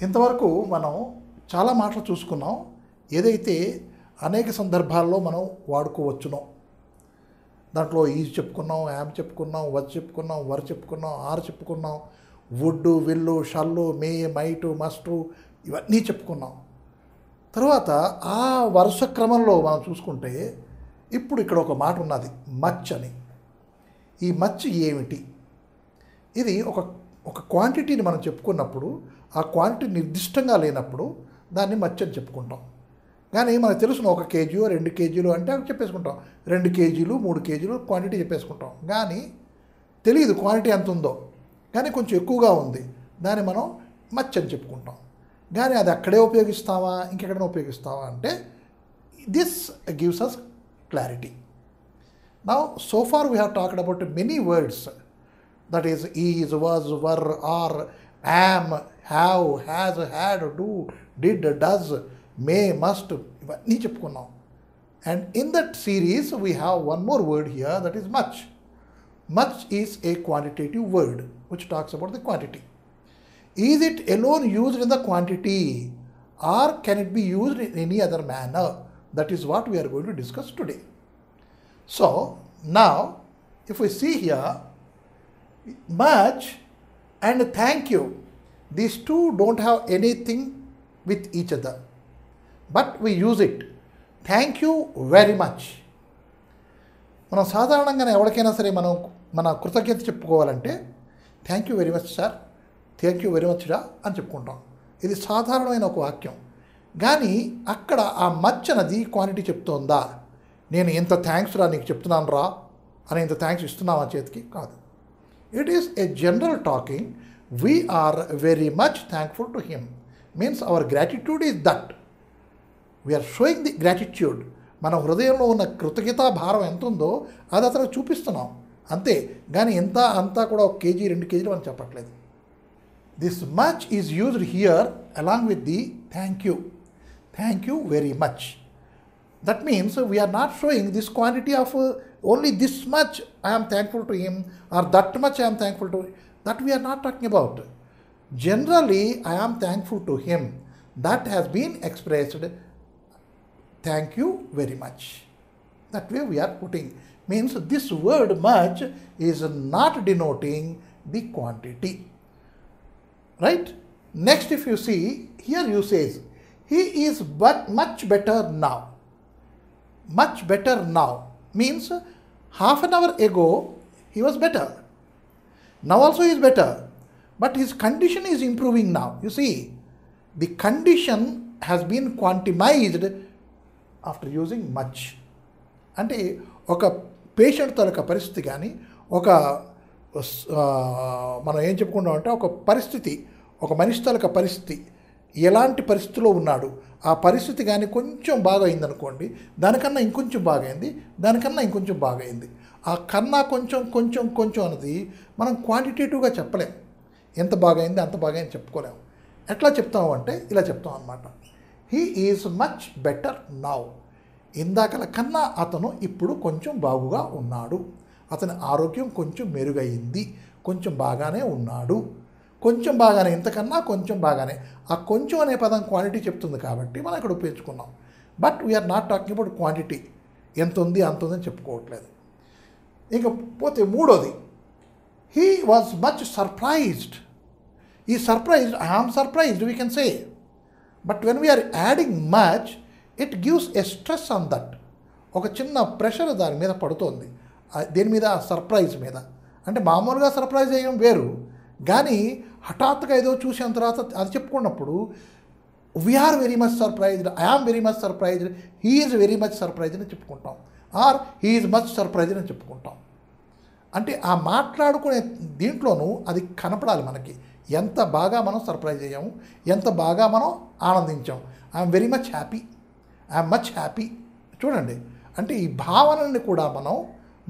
ఇంతవరకు మనం చాలా మాటలు చూసుకున్నాం, ఏదైతే అనేక సందర్భాల్లో మనం వాడుకోవచ్చునో. దాంట్లో ఈజ్ చెప్పుకున్నాం, యామ్ చెప్పుకున్నాం, వజ్ చెప్పుకున్నాం, వర్ చెప్పుకున్నాం, ఆర్ చెప్పుకున్నాం, వుడ్, విల్లు, షల్లు, మే, మైటు, మస్టు ఇవన్నీ చెప్పుకున్నాం. తర్వాత ఆ వరుస క్రమంలో మనం చూసుకుంటే ఇప్పుడు ఇక్కడ ఒక మాట ఉన్నది, మచ్ అని. ఈ మచ్ ఏమిటి? ఇది ఒక క్వాంటిటీని మనం చెప్పుకున్నప్పుడు ఆ క్వాంటిటీ నిర్దిష్టంగా లేనప్పుడు దాన్ని మచ్ అని చెప్పుకుంటాం. కానీ మనకు తెలుసును 1 కేజీ 2 కేజీలు అంటే అవి చెప్పేసుకుంటాం, 2 కేజీలు 3 కేజీలు క్వాంటిటీ చెప్పేసుకుంటాం. కానీ తెలియదు క్వాంటిటీ ఎంత ఉందో, కానీ కొంచెం ఎక్కువగా ఉంది, దాన్ని మనం మచ్ అని చెప్పుకుంటాం. కానీ అది అక్కడే ఉపయోగిస్తావా ఇంకెక్కడైనా ఉపయోగిస్తావా అంటే this gives us clarity. Now so far we have talked about many words, that is was, were, are, am, have, has, had, do, did, does, may, must ఇవన్నీ చెప్పుకున్నాం. And in that series we have one more word here, that is much. Much is a quantitative word which talks about the quantity. Is it alone used in the quantity or can it be used in any other manner? That is what we are going to discuss today. So now if we see here, much and thank you, these two don't have anything with each other, but we use it. Thank you very much. మనం సాధారణంగా ఎవరికైనా సరే మనం మన కృతజ్ఞత చెప్పుకోవాలంటే thank you very much sir, thank you very much రా అని చెప్పుకుంటాం. ఇది సాధారణమైన ఒక వాక్యం. కానీ అక్కడ ఆ మచ్ అన్నది క్వాంటిటీ చెప్తోందా? నేను ఎంత థ్యాంక్స్ రా నీకు చెప్తున్నాను రా అని ఇంత థ్యాంక్స్ ఇస్తున్నావా చేతికి? కాదు. It is a general talking. We are very much thankful to him means our gratitude is that we are showing the gratitude. మన హృదయంలో ఉన్న కృతజ్ఞతా భారం ఎంత ఉందో అది అతనికి చూపిస్తున్నాం అంతే. కానీ ఎంత అంతా కూడా 1 కేజీ 2 కేజీలు మనం చెప్పట్లేదు. This much is used here along with the thank you. Thank you very much. That means we are not showing this quantity of only this much I am thankful to him or that much I am thankful to him. That we are not talking about. Generally I am thankful to him. That has been expressed thank you very much. That way we are putting. Means this word much is not denoting the quantity. Right? Next if you see, here you says, he is but much better now. Much better now means half an hour ago he was better. Now also he is better. But his condition is improving now. You see, the condition has been quantified after using much. అంటే ఒక patient తాలూకా పరిస్థితి కానీ ఒక మనం ఏం చెప్పుకుంటాం అంటే ఒక పరిస్థితి, ఒక మనిషి తాలూకా పరిస్థితి ఎలాంటి పరిస్థితిలో ఉన్నాడు, ఆ పరిస్థితి కానీ కొంచెం బాగా అయిందనుకోండి, దానికన్నా ఇంకొంచెం బాగైంది, దానికన్నా ఇంకొంచెం బాగైంది. ఆ కన్నా కొంచెం కొంచెం కొంచెం అన్నది మనం క్వాంటిటేటివ్గా చెప్పలేం. ఎంత బాగైంది అంత బాగైంది చెప్పుకోలేము. ఎట్లా చెప్తాము అంటే ఇలా చెప్తాం అన్నమాట. He is much better now. ఇందాకల కన్నా అతను ఇప్పుడు కొంచెం బాగుగా ఉన్నాడు, అతని ఆరోగ్యం కొంచెం మెరుగైంది, కొంచెం బాగానే ఉన్నాడు. కొంచెం బాగానే, ఇంతకన్నా కొంచెం బాగానే. ఆ కొంచెం అనే పదం క్వాంటిటీ చెప్తుంది కాబట్టి మనం ఇక్కడ ఉపయోగించుకున్నాం. But we are not talking about quantity, ఎంత ఉంది అంత ఉందని చెప్పుకోవట్లేదు. ఇకపోతే మూడోది, హీ వాజ్ మచ్ సర్ప్రైజ్డ్. ఈ surprised, I am surprised we can say, but when we are adding much it gives a stress on that. ఒక చిన్న ప్రెషర్ దాని మీద పడుతోంది, దేని మీద? సర్ప్రైజ్ మీద. అంటే మామూలుగా సర్ప్రైజ్ అయ్యడం వేరు, కానీ హఠాత్తుగా ఏదో చూసిన తర్వాత అది చెప్పుకున్నప్పుడు we are very much surprised, I am very much surprised, he is very much surprised అని చెప్పుకుంటాం, or he is much surprised అని చెప్పుకుంటాం. అంటే ఆ మాట్లాడుకునే దీంట్లోనూ అది కనపడాలి మనకి, ఎంత బాగా మనం సర్ప్రైజ్ అయ్యాము, ఎంత బాగా మనం ఆనందించాం. I am very much happy, I am much happy. చూడండి, అంటే ఈ భావనని కూడా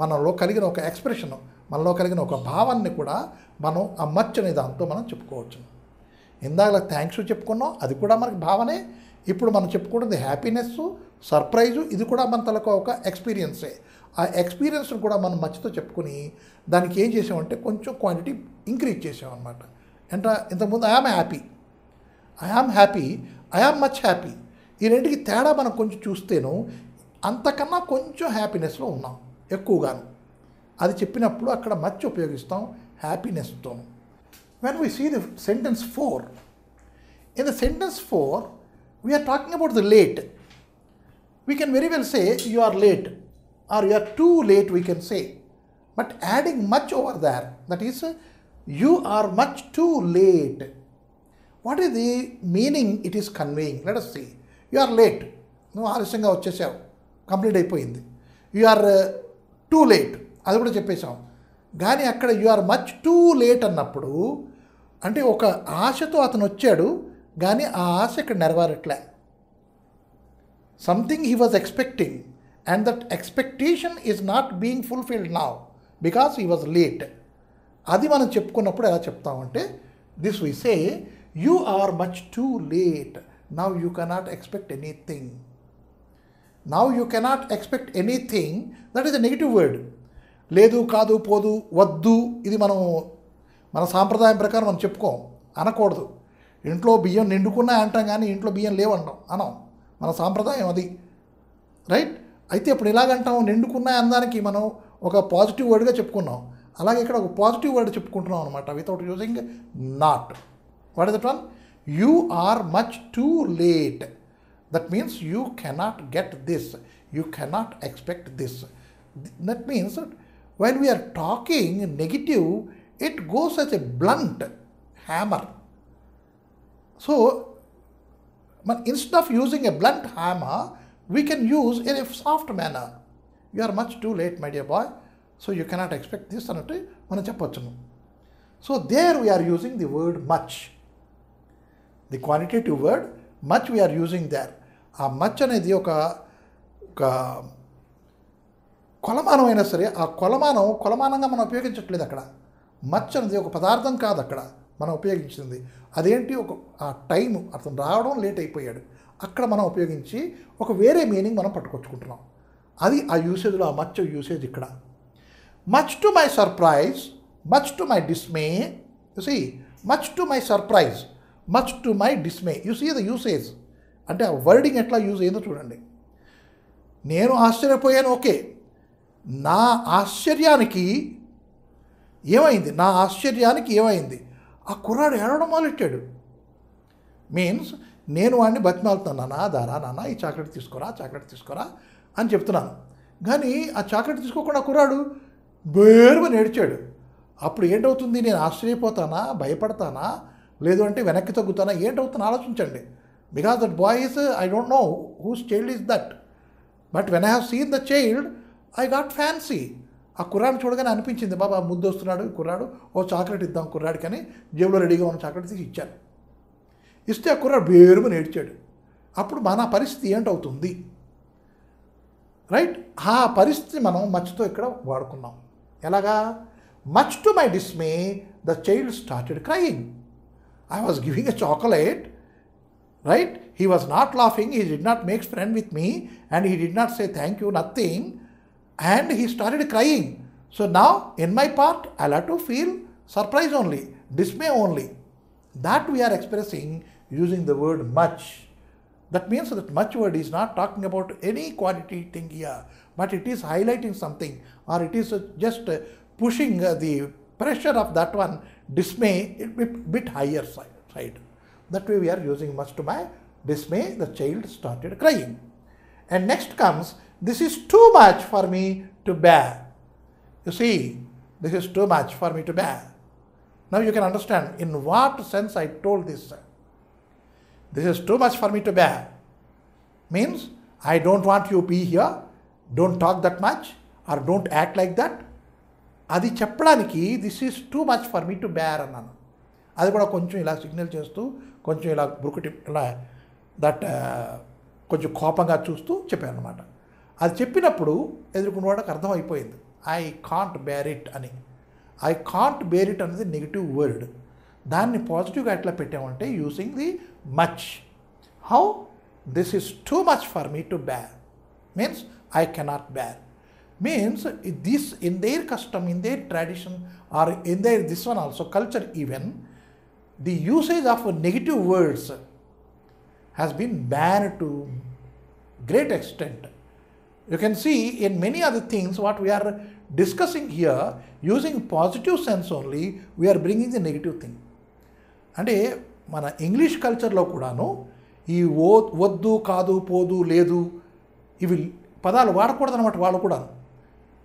మనలో కలిగిన ఒక ఎక్స్ప్రెషన్, మనలో కలిగిన ఒక భావాన్ని కూడా మనం ఆ మచ్ అనే దాంతో మనం చెప్పుకోవచ్చు. ఇందాక థ్యాంక్స్ చెప్పుకున్నాం, అది కూడా మనకి భావనే. ఇప్పుడు మనం చెప్పుకుంటుంది హ్యాపీనెస్, సర్ప్రైజు, ఇది కూడా మన తలకు ఒక ఎక్స్పీరియన్సే. ఆ ఎక్స్పీరియన్స్ని కూడా మనం మచ్చితో చెప్పుకుని దానికి ఏం చేసామంటే కొంచెం క్వాంటిటీ ఇంక్రీజ్ చేసామన్నమాట. ఇంతకుముందు I am happy, I am happy, I am much happy. ఈ రెండుకి తేడా మనం కొంచెం చూస్తేను అంతకన్నా కొంచెం హ్యాపీనెస్లో ఉన్నాం ఎక్కువగాను. అది చెప్పినప్పుడు అక్కడ మచ్ ఉపయోగిస్తాం హ్యాపీనెస్తోను. When we see the sentence 4, in the sentence 4 we are talking about the late. We can very well say you are late or you are too late, we can say, but adding much over there, that is you are much too late. What is the meaning it is conveying? Let us see. You are late, నువ్వు ఆలస్యంగా వచ్చేసావు, complete అయిపోయింది. You are too late, అది కూడా చెప్పేశాం. కానీ అక్కడ you are much too late అన్నప్పుడు అంటే ఒక ఆశతో అతను వచ్చాడు, కానీ ఆ ఆశ ఇక్కడ నెరవేరట్లే. Something he was expecting and that expectation is not being fulfilled now because he was late. అది మనం చెప్పుకున్నప్పుడు ఎలా చెప్తామంటే this we say you are much too late, now you cannot expect anything. Now you cannot expect anything, that is a negative word. లేదు, కాదు, పోదు, వద్దు, ఇది మనం మన సాంప్రదాయం ప్రకారం మనం చెప్పుకోం, అనకూడదు. ఇంట్లో బియ్యం నిండుకున్నా అంటాం కానీ ఇంట్లో బియ్యం లేవంటాం, అనం. మన సాంప్రదాయం అది, రైట్? అయితే ఇప్పుడు ఇలాగంటాం, నిండుకున్నా అనడానికి మనం ఒక పాజిటివ్ వర్డ్గా చెప్పుకున్నాం. అలాగే ఇక్కడ ఒక పాజిటివ్ వర్డ్ చెప్పుకుంటున్నాం అనమాట, without using not. What is that one? You are much too late. That means you cannot get this, you cannot expect this. That means while we are talking negative, it goes as a blunt hammer. So, instead of using a blunt hammer, we can use in a soft manner. You are much too late, my dear boy, so you cannot expect this anante mana cheppachunu. So, there we are using the word much. The quantitative word much we are using there. ఆ much అనేది ఒక కొలమానం అయినా సరే, ఆ కొలమానంగా మనం ఉపయోగించట్లేదు అక్కడ. Much అనేది ఒక పదార్థం కాదు అక్కడ మనం ఉపయోగించింది. అదేంటి, ఆ టైం, అతను రావడం లేట్ అయిపోయాడు, అక్కడ మనం ఉపయోగించి ఒక వేరే మీనింగ్ మనం పట్టుకొచ్చుకుంటున్నాం. అది ఆ యూసేజ్లో ఆ మచ్ యూసేజ్ ఇక్కడ. Much to my surprise, much to my dismay. You see, much to my surprise, much to my dismay. You see the usage, అంటే ఆ వర్డింగ్ ఎట్లా యూజ్ అయిందో చూడండి. నేను ఆశ్చర్యపోయాను, ఓకే. నా ఆశ్చర్యానికి ఏమైంది, ఆ కుర్రాడు ఏడవడం మొదలెట్టాడు. మీన్స్ నేను వాడిని బతిమాలుతాను, నాన్న ఈ చాక్లెట్ తీసుకోరా అని చెప్తున్నాను. కానీ ఆ చాక్లెట్ తీసుకోకుండా కుర్రాడు బేరుమని ఏడ్చాడు. అప్పుడు ఏంటవుతుంది? నేను ఆశ్చర్యపోతానా, భయపడతానా, లేదు అంటే వెనక్కి తగ్గుతానా, ఏంటవుతుందో ఆలోచించండి. Because that boy is, I don't know whose child is that, but when I have seen the child I got fancy. ఆ కుర్రాడిని చూడగానే అనిపించింది, బాబా ముద్దు వస్తున్నాడు కుర్రాడు, ఓ చాక్లెట్ ఇద్దాం కుర్రాడికి అని జేబులో రెడీగా ఉన్న చాక్లెట్ తీసి ఇచ్చాను. ఇస్తే ఆ కుర్రాడు బేరుమని ఏడ్చాడు. అప్పుడు మన పరిస్థితి ఏంటవుతుంది, రైట్? ఆ పరిస్థితి మనం మచ్తో ఇక్కడ వాడుకున్నాం. ఎలాగా? Much to my dismay the child started crying. I was giving a chocolate, right? He was not laughing, he did not make friend with me and he did not say thank you, nothing. And he started crying. So now, in my part, I'll have to feel surprise only, dismay only. That we are expressing using the word much. That means that much word is not talking about any quantity thing here, but it is highlighting something, or it is just pushing the pressure of that one, dismay, a bit higher side. That way we are using much to my dismay, the child started crying. And next comes, this is too much for me to bear. You see, this is too much for me to bear. Now you can understand in what sense I told this. This is too much for me to bear. Means, I don't want you to be here, don't talk that much, or don't act like that. అది చెప్పడానికి this is too much for me to bear అన్నాను. అది కూడా కొంచెం ఇలా signal చేస్తూ, కొంచెం ఇలా బ్రుకుటి ఇలా దట్ కొంచెం కోపంగా చూస్తూ చెప్పాను అనమాట. అది చెప్పినప్పుడు ఎదుర్కొన్నవాడికి అర్థమైపోయింది, ఐ కాంట్ బేర్ ఇట్ అని. ఐ కాంట్ బేర్ ఇట్ అనేది నెగిటివ్ వర్డ్. దాన్ని పాజిటివ్గా ఎట్లా పెట్టామంటే using the much. How? This is too much for me to bear means I cannot bear. Means this in their custom, in their tradition, or in their this one also culture even, the usage of negative words has been banned to great extent. You can see in many other things what we are discussing here, using positive sense only, we are bringing the negative thing. అంటే మన English కల్చర్లో కూడాను ఈ వద్దు, కాదు, పోదు, లేదు ఇవి పదాలు వాడకూడదు అనమాట వాళ్ళు కూడా.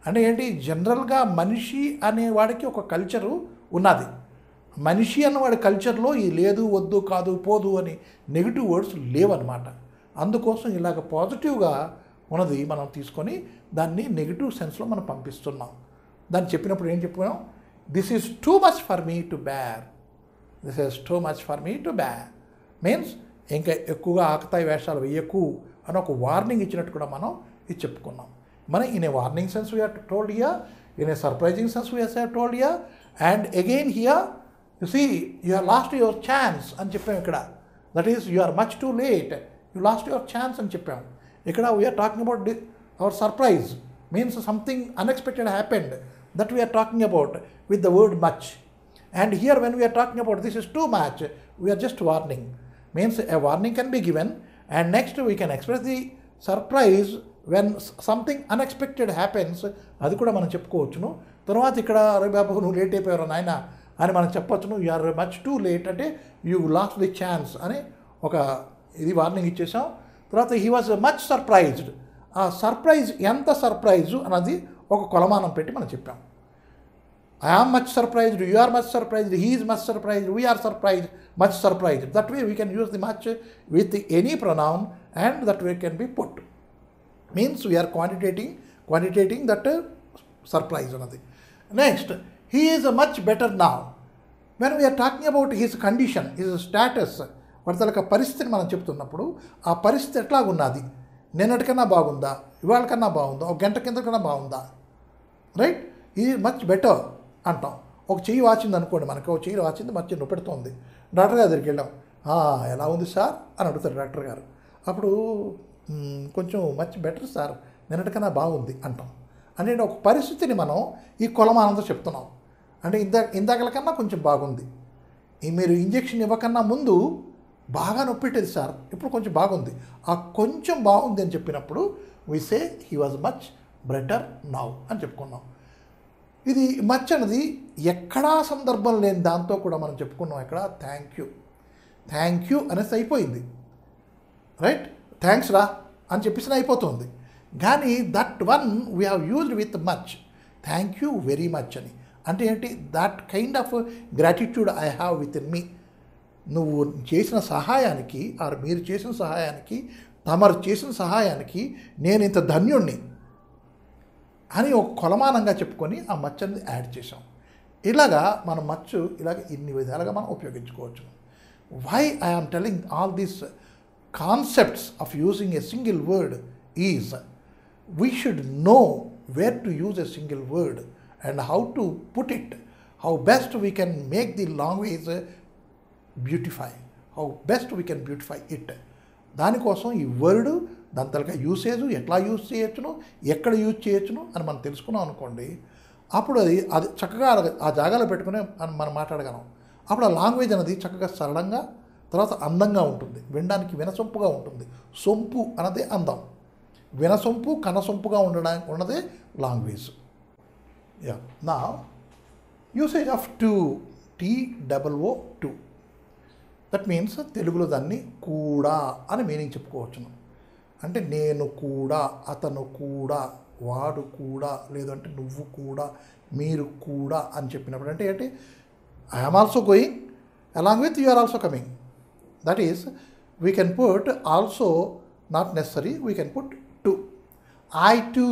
అంటే ఏంటి, జనరల్గా మనిషి అనేవాడికి ఒక కల్చరు ఉన్నది. మనిషి అన్నవాడి కల్చర్లో ఈ లేదు, వద్దు, కాదు, పోదు అని నెగిటివ్ వర్డ్స్ లేవన్నమాట. అందుకోసం ఇలాగ పాజిటివ్గా ఉన్నది మనం తీసుకొని దాన్ని నెగిటివ్ సెన్స్లో మనం పంపిస్తున్నాం. దాన్ని చెప్పినప్పుడు ఏం చెప్పాం, this is too much for me to bear, this is too much for me to bear means ఇంకా ఎక్కువగా ఆకతాయి వేషాలు వేయకు అని ఒక వార్నింగ్ ఇచ్చినట్టు కూడా మనం ఇది చెప్పుకున్నాం. మనం in a warning sense we are told here, in a surprising sense we are told here, and again here you see you are lost your chance అని చెప్పాం ఇక్కడ. That is you are much too late, you lost your chance అని చెప్పాం. ఇక్కడ we are talking about our surprise means something unexpected happened, that we are talking about with the word much. And here when we are talking about this is too much, we are just warning. Means a warning can be given, and next we can express the surprise when something unexpected happens. అది కూడా మనం చెప్పుకోవచ్చును. తర్వాత ఇక్కడ అరే బాబు నువ్వు late అయిపోయారు నాయన అని మనం చెప్పొచ్చును. You are much too late అంటే యూ లాస్ట్ ది ఛాన్స్ అని ఒక ఇది వార్నింగ్ ఇచ్చేసాం. తర్వాత హీ వాజ్ మచ్ సర్ప్రైజ్డ్. ఆ సర్ప్రైజ్ ఎంత సర్ప్రైజు అన్నది ఒక కొలమానం పెట్టి మనం చెప్పాం. I am much surprised, you are much surprised, he is much surprised, we are surprised, much surprised. That way we can use the much with any pronoun and that way can be put. Means we are quantitating that surprise. Next, he is much better now. When we are talking about his condition, his status, వాటి పరిస్థితిని మనం చెప్తున్నప్పుడు ఆ పరిస్థితి ఎట్లాగున్నది, నిన్నటికన్నా బాగుందా, ఇవాళ కన్నా బాగుందా, ఒక గంట కింద కన్నా బాగుందా, రైట్, ఈ మచ్ బెటర్ అంటాం. ఒక చెయ్యి వాచింది అనుకోండి, మనకి ఒక చెయ్యి వాచింది మంచి నొప్పెడుతోంది, డాక్టర్ గారి దగ్గరికి వెళ్ళాం, ఎలా ఉంది సార్ అని అడుగుతారు డాక్టర్ గారు. అప్పుడు కొంచెం మచ్ బెటర్ సార్, నిన్నటికన్నా బాగుంది అంటాం. అంటే ఒక పరిస్థితిని మనం ఈ కొలమానంతో చెప్తున్నాం. అంటే ఇందాకల కన్నా కొంచెం బాగుంది, మీరు ఇంజెక్షన్ ఇవ్వకన్నా ముందు బాగా నొప్పెట్టేది సార్, ఇప్పుడు కొంచెం బాగుంది. ఆ కొంచెం బాగుంది అని చెప్పినప్పుడు we say he was much better now అని చెప్పుకున్నాం. ఇది మచ్ అన్నది ఎక్కడా సందర్భం లేని దాంతో కూడా మనం చెప్పుకున్నాం. ఇక్కడ థ్యాంక్ యూ అనేసి అయిపోయింది, రైట్, థ్యాంక్స్ రా అని చెప్పేసి అయిపోతుంది. కానీ that one we have used with much, thank you very much అని. అంటే ఏంటి, that kind of gratitude I have with in me. నువ్వు చేసిన సహాయానికి ఆర్ మీరు చేసిన సహాయానికి, తమరు చేసిన సహాయానికి నేను ఇంత ధన్యుణ్ణి అని ఒక కొలమానంగా చెప్పుకొని ఆ మచ్ అనేది యాడ్ చేసాం. ఇలాగా మనం మచ్చు ఇలాగ ఇన్ని విధాలుగా మనం ఉపయోగించుకోవచ్చు. Why I am telling all these concepts of using a single word is we should know where to use a single word and how to put it, how best we can make the language beautify, how best we can beautify it. దానికోసం ఈ word దాని తలక usage ఎట్లా use చేయొచ్చును, ఎక్కడ use చేయొచ్చును అని మనం తెలుసుకున్నాం అనుకోండి, అప్పుడు అది చక్కగా ఆ జాగాలో పెట్టుకుని మనం మాట్లాడగలం. అప్పుడు ఆ లాంగ్వేజ్ అనేది చక్కగా సరళంగా, తర్వాత అందంగా ఉంటుంది, వినడానికి వినసొంపుగా ఉంటుంది. సొంపు అన్నదే అందం, వినసొంపు కనసొంపుగా ఉన్నదే లాంగ్వేజ్. యా, నా usage off to, TOO, that means తెలుగులో దాన్ని కూడా అని మీనింగ్ చెప్పుకోవచ్చును. అంటే నేను కూడా, అతను కూడా, వాడు కూడా, లేదంటే నువ్వు కూడా, మీరు కూడా అని చెప్పినప్పుడు అంటే ఏంటి, I am also going along with you are also coming. That is we can put also, not necessary, we can put too. I too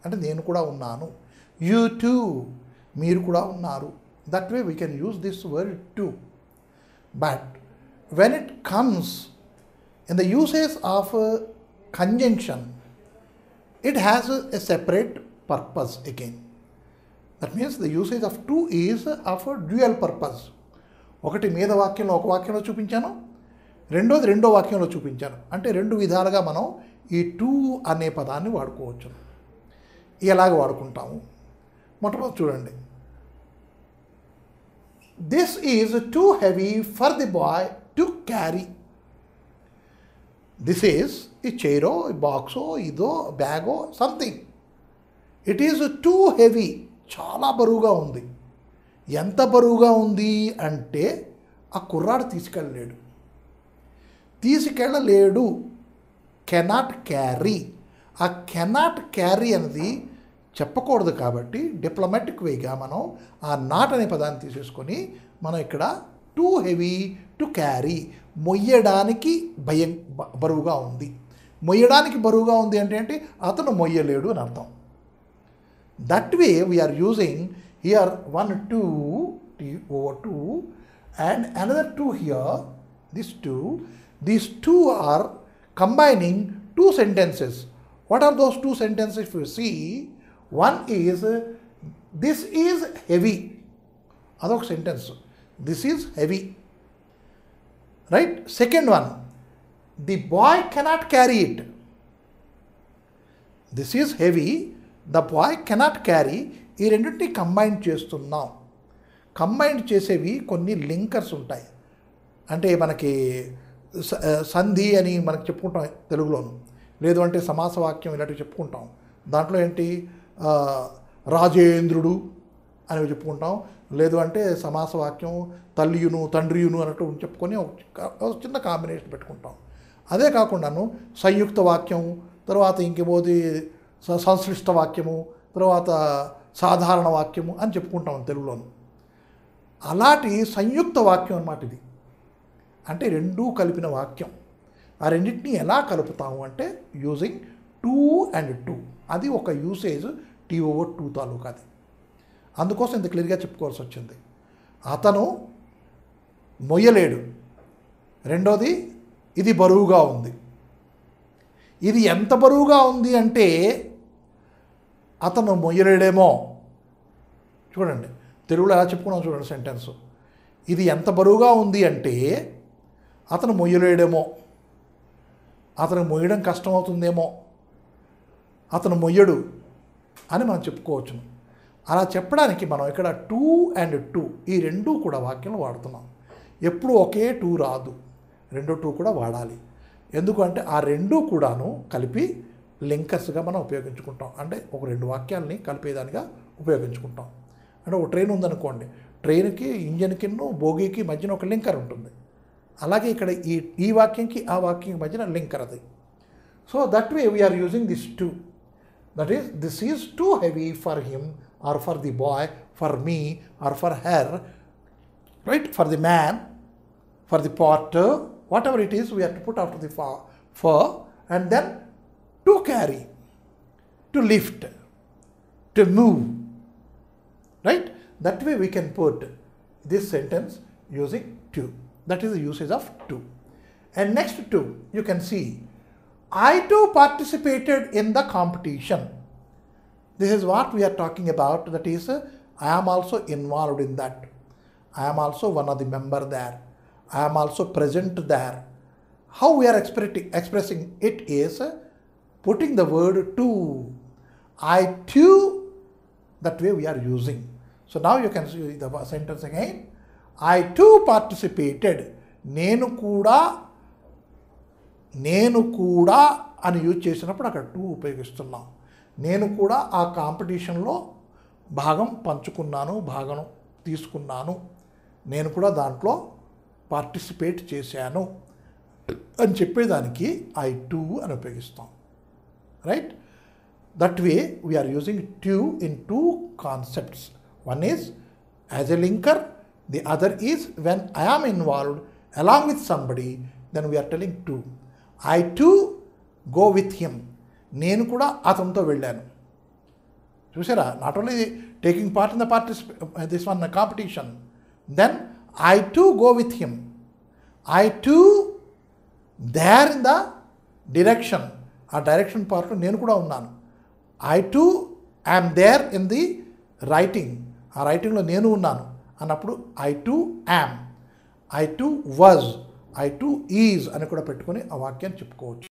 అంటే నేను కూడా ఉన్నాను, యూ టూ మీరు కూడా ఉన్నారు. That way we can use this word too. But when it comes in the usage of conjunction, it has a separate purpose again. That means the usage of to is of a dual purpose. ఒకటి మీద వాక్యంలో ఒక వాక్యంలో చూపించాను, రెండో వాక్యంలో చూపించాను. అంటే రెండు విధాలుగా మనం ఈ టు అనే పదాన్ని వాడుకోవచ్చు. ఎలాగ వాడుకుంటాము, మొట్టమొదటి చూడండి. This is too heavy for the boy to carry. This is ఈ చైరో, ఈ బాక్సో, ఇదో బ్యాగో something. It is too heavy, చాలా బరువుగా ఉంది. ఎంత బరువుగా ఉంది అంటే ఆ కుర్రాడు తీసుకెళ్ళలేడు. Cannot carry. ఆ కెనాట్ క్యారీ అనేది చెప్పకూడదు కాబట్టి డిప్లొమాటిక్ వేగా మనం ఆ నాట్ అనే పదాన్ని తీసేసుకొని మనం ఇక్కడ టూ హెవీ టు క్యారీ, మొయ్యడానికి బరువుగా ఉంది. మొయ్యడానికి బరువుగా ఉంది అంటే అతను మొయ్యలేడు అని అర్థం. That way we are using here 1 2 T/2 and another 2 here. These two are combining two sentences. What are those two sentences? If you see, one is this is heavy. Adok sentence. This is heavy. Right? Second one, the boy cannot carry it. This is heavy. The boy cannot carry. ఈ రెండింటిని combine చేస్తున్నాం. Combine చేసేవి కొన్ని linkers ఉంటాయి. అంటే మనకి సంధి అని మనకు చెప్పుకుంటాం తెలుగులోను, లేదు అంటే సమాస వాక్యం ఇలాంటివి చెప్పుకుంటాం. దాంట్లో ఏంటి, రాజేంద్రుడు అనేవి చెప్పుకుంటాం. లేదు అంటే సమాస వాక్యం తల్లియును తండ్రియును అన్నట్టు చెప్పుకొని ఒక చిన్న కాంబినేషన్ పెట్టుకుంటాం. అదే కాకుండాను సంయుక్త వాక్యం, తర్వాత ఇంకేమోది సంశ్లిష్ట వాక్యము, తర్వాత సాధారణ వాక్యము అని చెప్పుకుంటాం తెలుగులోను. అలాంటి సంయుక్త వాక్యం అన్నమాట ఇది. అంటే రెండూ కలిపిన వాక్యం. ఆ రెండింటినీ ఎలా కలుపుతాము అంటే యూజింగ్ 2 and 2. అది ఒక యూసేజ్ T/2 తాలూకా. అది అందుకోసం ఇంత క్లియర్గా చెప్పుకోవాల్సి వచ్చింది. అతను మొయ్యలేడు. రెండోది ఇది బరువుగా ఉంది. ఇది ఎంత బరువుగా ఉంది అంటే అతను మొయ్యలేడేమో. చూడండి తెలుగులో ఎలా చెప్పుకున్నాం చూడండి సెంటెన్స్. ఇది ఎంత బరువుగా ఉంది అంటే అతను మొయ్యలేడేమో, అతను మొయ్యడం కష్టమవుతుందేమో, అతను మొయ్యడు అని మనం చెప్పుకోవచ్చును. అలా చెప్పడానికి మనం ఇక్కడ 2 and 2 ఈ రెండూ కూడా వాక్యంలో వాడుతున్నాం. ఎప్పుడు ఒకే 2 రాదు, రెండో 2 కూడా వాడాలి. ఎందుకంటే ఆ రెండూ కూడాను కలిపి లింకర్స్గా మనం ఉపయోగించుకుంటాం. అంటే ఒక రెండు వాక్యాలని కలిపేదానిగా ఉపయోగించుకుంటాం. అంటే ఒక ట్రైన్ ఉందనుకోండి, ట్రైన్కి ఇంజన్కి బోగీకి మధ్యన ఒక లింకర్ ఉంటుంది. అలాగే ఇక్కడ ఈ వాక్యంకి ఆ వాక్యం మధ్యన లింకర్ అది. So that way we are using this 2. That is this is too heavy for him or for the boy, for me or for her, right, for the man, for the porter, whatever it is we have to put after the for and then to carry, to lift, to move. Right? That way we can put this sentence using 2. That is the usage of 2. And next 2, you can see, I too participated in the competition. This is what we are talking about. That is, I am also involved in that. I am also one of the member there. I am also present there. How we are expressing it is putting the word to. I too, that way we are using. So now you can see the sentence again. I too participated. నేను కూడా అని use చేసినప్పుడు అక్కడ 2 ఉపయోగిస్తున్నాం. నేను కూడా ఆ కాంపిటీషన్లో భాగం పంచుకున్నాను, భాగం తీసుకున్నాను, నేను కూడా దాంట్లో పార్టిసిపేట్ చేశాను అని చెప్పేదానికి I too అని ఉపయోగిస్తాం. Right? That way we are using 2 in 2 concepts. One is as a linker, the other is when I am involved along with somebody, then we are telling 2. I too go with him. నేను కూడా అతనితో వెళ్ళాను. చూసారా? Not only taking part in the this one competition, then I too go with him. I too there in the direction, ఆ direction పార్ట్లో నేను కూడా ఉన్నాను. I too am there in the writing, ఆ రైటింగ్లో నేను ఉన్నాను అన్నప్పుడు I too am, I too was, I too is అని కూడా పెట్టుకొని ఆ వాక్యాన్ని చెప్పుకోవచ్చు.